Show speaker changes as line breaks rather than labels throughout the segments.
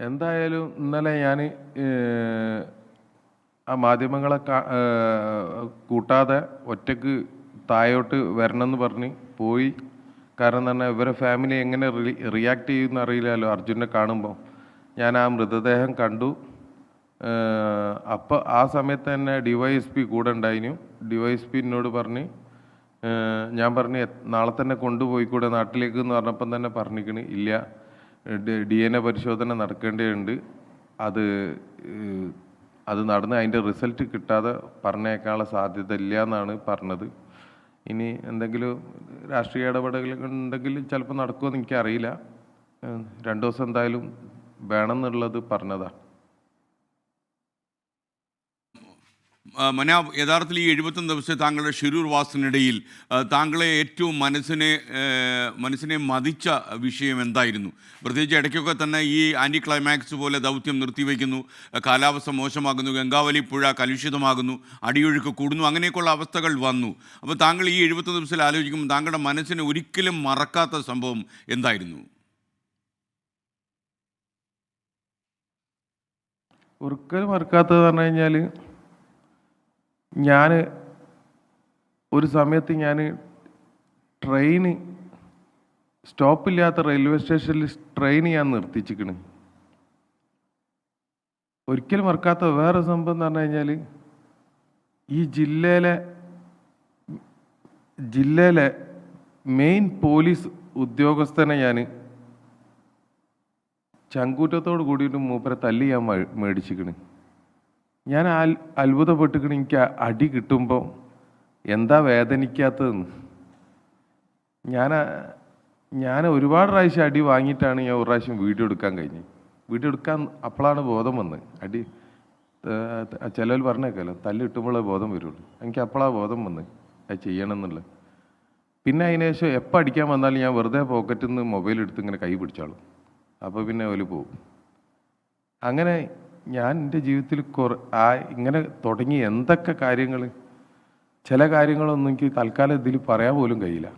എന്തായാലും ഇന്നലെ ഞാൻ ആ മാധ്യമങ്ങളെ കൂട്ടാതെ ഒറ്റക്ക് താഴോട്ട് വരണമെന്ന് പറഞ്ഞ് പോയി. കാരണം എന്ന് പറഞ്ഞാൽ ഇവരെ ഫാമിലി എങ്ങനെ റിയാക്ട് ചെയ്യുമെന്ന് അറിയില്ലല്ലോ അർജുനെ കാണുമ്പോൾ. ഞാൻ ആ മൃതദേഹം കണ്ടു. അപ്പോൾ ആ സമയത്ത് തന്നെ DYSP കൂടെ ഉണ്ടായിരുന്നു. DYSP എന്നോട് പറഞ്ഞ്, ഞാൻ പറഞ്ഞ് നാളെ തന്നെ കൊണ്ടുപോയിക്കൂടെ നാട്ടിലേക്ക് എന്ന് പറഞ്ഞപ്പം തന്നെ പറഞ്ഞിരിക്കണ് ഇല്ല, DNA പരിശോധന നടക്കേണ്ടതുണ്ട്, അത് അത് നടന്ന് അതിൻ്റെ റിസൾട്ട് കിട്ടാതെ പറഞ്ഞേക്കാനുള്ള സാധ്യത ഇല്ല എന്നാണ് പറഞ്ഞത്. ഇനി എന്തെങ്കിലും രാഷ്ട്രീയ ഇടപെടലുകൾ ഉണ്ടെങ്കിൽ ചിലപ്പോൾ നടക്കുമെന്ന് എനിക്കറിയില്ല. 2 ദിവസം എന്തായാലും വേണമെന്നുള്ളത് പറഞ്ഞതാണ്.
മനാബ്, യഥാർത്ഥത്തിൽ ഈ 71 ദിവസത്തെ താങ്കളുടെ ഷിരൂർ വാസത്തിനിടയിൽ താങ്കളെ ഏറ്റവും മനസ്സിനെ മതിച്ച വിഷയം എന്തായിരുന്നു? പ്രത്യേകിച്ച് ഇടയ്ക്കൊക്കെ തന്നെ ഈ ആൻറ്റി ക്ലൈമാക്സ് പോലെ ദൗത്യം നിർത്തിവെക്കുന്നു, കാലാവസ്ഥ മോശമാകുന്നു, ഗംഗാവലി പുഴ കലുഷിതമാകുന്നു, അടിയൊഴുക്ക് കൂടുന്നു, അങ്ങനെയൊക്കെയുള്ള അവസ്ഥകൾ വന്നു. അപ്പോൾ താങ്കൾ ഈ 71 ദിവസത്തിൽ ആലോചിക്കുമ്പോൾ താങ്കളുടെ മനസ്സിനെ ഒരിക്കലും മറക്കാത്ത സംഭവം എന്തായിരുന്നു?
ഒരിക്കലും മറക്കാത്തത് പറഞ്ഞു കഴിഞ്ഞാൽ, ഞാൻ ഒരു സമയത്ത് ട്രെയിന് സ്റ്റോപ്പില്ലാത്ത റെയിൽവേ സ്റ്റേഷനിൽ ട്രെയിൻ ഞാൻ നിർത്തിച്ചിക്കണ്. ഒരിക്കലും മറക്കാത്ത വേറെ സംഭവം എന്ന് പറഞ്ഞു കഴിഞ്ഞാൽ, ഈ ജില്ലയിലെ മെയിൻ പോലീസ് ഉദ്യോഗസ്ഥനെ ഞാൻ ചങ്കൂറ്റത്തോട് കൂടിയിട്ട് മൂപ്പരെ തല്ലി ഞാൻ മേടിച്ചിക്കണ്. ഞാൻ അത്ഭുതപ്പെട്ടിക്കണ്, എനിക്ക് അടി കിട്ടുമ്പോൾ എന്താ വേദനിക്കാത്തതെന്ന്. ഞാൻ ഒരുപാട് പ്രാവശ്യം അടി വാങ്ങിയിട്ടാണ് ഞാൻ ഒരു പ്രാവശ്യം വീഡിയോ എടുക്കാൻ കഴിഞ്ഞത്. വീഡിയോ എടുക്കാൻ അപ്പോഴാണ് ബോധം വന്നത്. അടി ചിലർ പറഞ്ഞേക്കല്ലോ തല്ലിട്ടുമ്പോഴേ ബോധം വരുള്ളൂ. എനിക്ക് അപ്പോഴാണ് ബോധം വന്നത് അത് ചെയ്യണം എന്നുള്ളത്. പിന്നെ അതിന് ശേഷം എപ്പോൾ അടിക്കാൻ വന്നാലും ഞാൻ വെറുതെ പോക്കറ്റിൽ നിന്ന് മൊബൈൽ എടുത്ത് ഇങ്ങനെ കൈ പിടിച്ചോളും. അപ്പോൾ പിന്നെ ഓല് പോകും. അങ്ങനെ ഞാൻ എൻ്റെ ജീവിതത്തിൽ ഇങ്ങനെ തുടങ്ങി എന്തൊക്കെ കാര്യങ്ങൾ, ചില കാര്യങ്ങളൊന്നും എനിക്ക് തൽക്കാലം ഇതിൽ പറയാൻ പോലും കഴിയില്ല.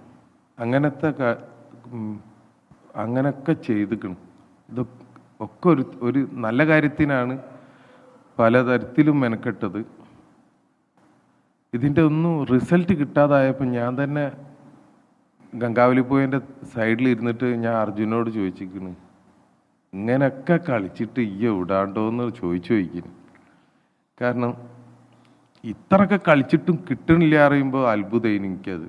അങ്ങനെയൊക്കെ ചെയ്തിക്കണം. ഇതൊക്കെ ഒരു നല്ല കാര്യത്തിനാണ് പലതരത്തിലും മെനക്കെട്ടത്. ഇതിൻ്റെ ഒന്നും റിസൾട്ട് കിട്ടാതായപ്പോൾ ഞാൻ തന്നെ ഗംഗാവലി പോയിൻ്റെ സൈഡിൽ ഇരുന്നിട്ട് ഞാൻ അർജുനോട് ചോദിച്ചിരിക്കുന്നു, ഇങ്ങനെയൊക്കെ കളിച്ചിട്ട് വിടാണ്ടോന്ന് ചോദിക്കുന്നു. കാരണം ഇത്രയൊക്കെ കളിച്ചിട്ടും കിട്ടണില്ല അറിയുമ്പോൾ അത്ഭുതമായിരുന്നു എനിക്കത്.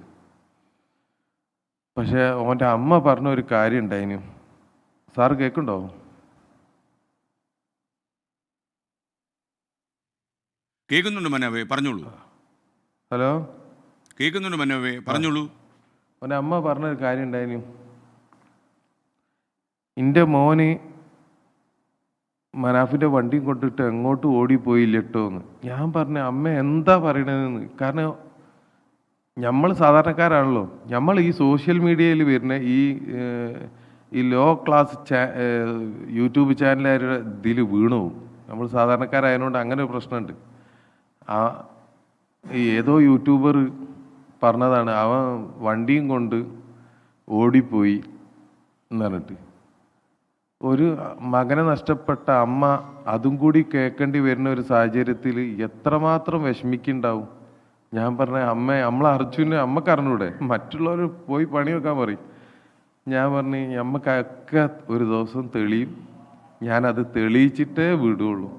പക്ഷേ ഓൻ്റെ അമ്മ പറഞ്ഞ ഒരു കാര്യം ഉണ്ടായിന്. സാറ് കേൾക്കുന്നുണ്ടോ?
കേൾക്കുന്നുണ്ട് മനോവേ, പറഞ്ഞോളൂ.
ഹലോ,
കേൾക്കുന്നുണ്ട് മനോവേ, പറഞ്ഞോളൂ.
ഓൻ്റെ അമ്മ പറഞ്ഞൊരു കാര്യം ഉണ്ടായിന്, എൻ്റെ മോന് മനാഫിൻ്റെ വണ്ടിയും കൊണ്ടിട്ട് എങ്ങോട്ടും ഓടിപ്പോയില്ല കേട്ടോ എന്ന്. ഞാൻ പറഞ്ഞു, അമ്മ എന്താ പറയണതെന്ന്. കാരണം നമ്മൾ സാധാരണക്കാരാണല്ലോ, നമ്മൾ ഈ സോഷ്യൽ മീഡിയയിൽ വരുന്ന ഈ ലോ ക്ലാസ് യൂട്യൂബ് ചാനലുകാരുടെ ഇതിൽ വീണു പോകും. നമ്മൾ സാധാരണക്കാരായതുകൊണ്ട് അങ്ങനെ ഒരു പ്രശ്നമുണ്ട്. ഏതോ യൂട്യൂബർ പറഞ്ഞതാണ്, അവൻ വണ്ടിയും കൊണ്ട് ഓടിപ്പോയി എന്ന് പറഞ്ഞിട്ട്. ഒരു മകനെ നഷ്ടപ്പെട്ട അമ്മ അതും കൂടി കേൾക്കേണ്ടി വരുന്ന ഒരു സാഹചര്യത്തിൽ എത്രമാത്രം വിഷമിക്കുന്നുണ്ടാവും. ഞാൻ പറഞ്ഞ നമ്മളെ അർജുനെ അമ്മക്ക് അറിഞ്ഞൂടെ, മറ്റുള്ളവർ പോയി പണി വെക്കാൻ പറയും. ഞാൻ പറഞ്ഞു, നമ്മക്കൊക്കെ ഒരു ദിവസം തെളിയും, ഞാനത് തെളിയിച്ചിട്ടേ വിടുള്ളൂ.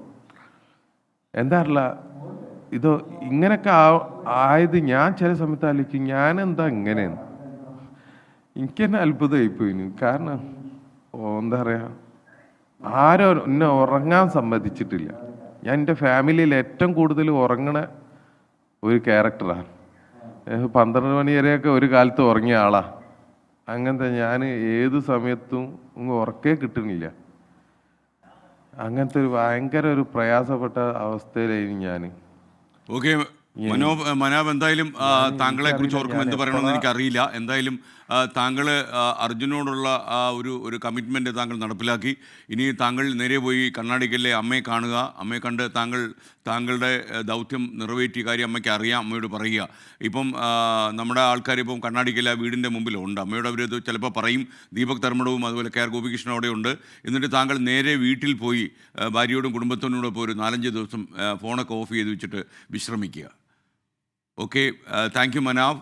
എന്താ അറിയില്ല, ഇങ്ങനെയൊക്കെ ആയത് ഞാൻ ചില സമയത്ത് ആലോചിക്കും, ഞാനെന്താ ഇങ്ങനെയെന്ന്. എനിക്ക് തന്നെ അത്ഭുതമായിപ്പോയിന്. കാരണം എന്താ പറയുക, ആരോ എന്നെ ഉറങ്ങാൻ സമ്മതിച്ചിട്ടില്ല. ഞാൻ എൻ്റെ ഫാമിലിയിൽ ഏറ്റവും കൂടുതൽ ഉറങ്ങണ ഒരു ക്യാരക്ടറാണ്. 12 മണി വരെയൊക്കെ ഒരു കാലത്ത് ഉറങ്ങിയ ആളാണ്. അങ്ങനത്തെ ഞാൻ ഏത് സമയത്തും ഉറക്കേ കിട്ടുന്നില്ല. അങ്ങനത്തെ ഒരു ഭയങ്കര ഒരു പ്രയാസപ്പെട്ട അവസ്ഥയിലായിരുന്നു ഞാൻ.
ഓക്കെ മനാബ് എന്തായാലും താങ്കളെ കുറിച്ച് ഓർക്കും എന്ത് പറയണമെന്ന്
എപ്പോഴാ
എനിക്കറിയില്ല. എന്തായാലും താങ്കൾ അർജുനോടുള്ള ആ ഒരു കമ്മിറ്റ്മെൻറ്റ് താങ്കൾ നടപ്പിലാക്കി. ഇനി താങ്കൾ നേരെ പോയി കണ്ണാടിക്കലിലെ അമ്മയെ കാണുക. അമ്മയെ കണ്ട് താങ്കളുടെ ദൗത്യം നിറവേറ്റിയ കാര്യം അമ്മയ്ക്ക് അറിയാം, അമ്മയോട് പറയുക. ഇപ്പം നമ്മുടെ ആൾക്കാർ ഇപ്പം കണ്ണാടിക്കൽ ആ വീടിൻ്റെ മുമ്പിലുണ്ട്. അമ്മയോട് അവർ ചിലപ്പോൾ പറയും. ദീപക് ധർമ്മടവും അതുപോലെ കെ ആർ ഗോപികൃഷ്ണൻ അവിടെ ഉണ്ട്. എന്നിട്ട് താങ്കൾ നേരെ വീട്ടിൽ പോയി ഭാര്യയോടും കുടുംബത്തിനോടും ഇപ്പോൾ ഒരു 4-5 ദിവസം ഫോണൊക്കെ ഓഫ് ചെയ്ത് വെച്ചിട്ട് വിശ്രമിക്കുക. Okay, thank you മനാവ്.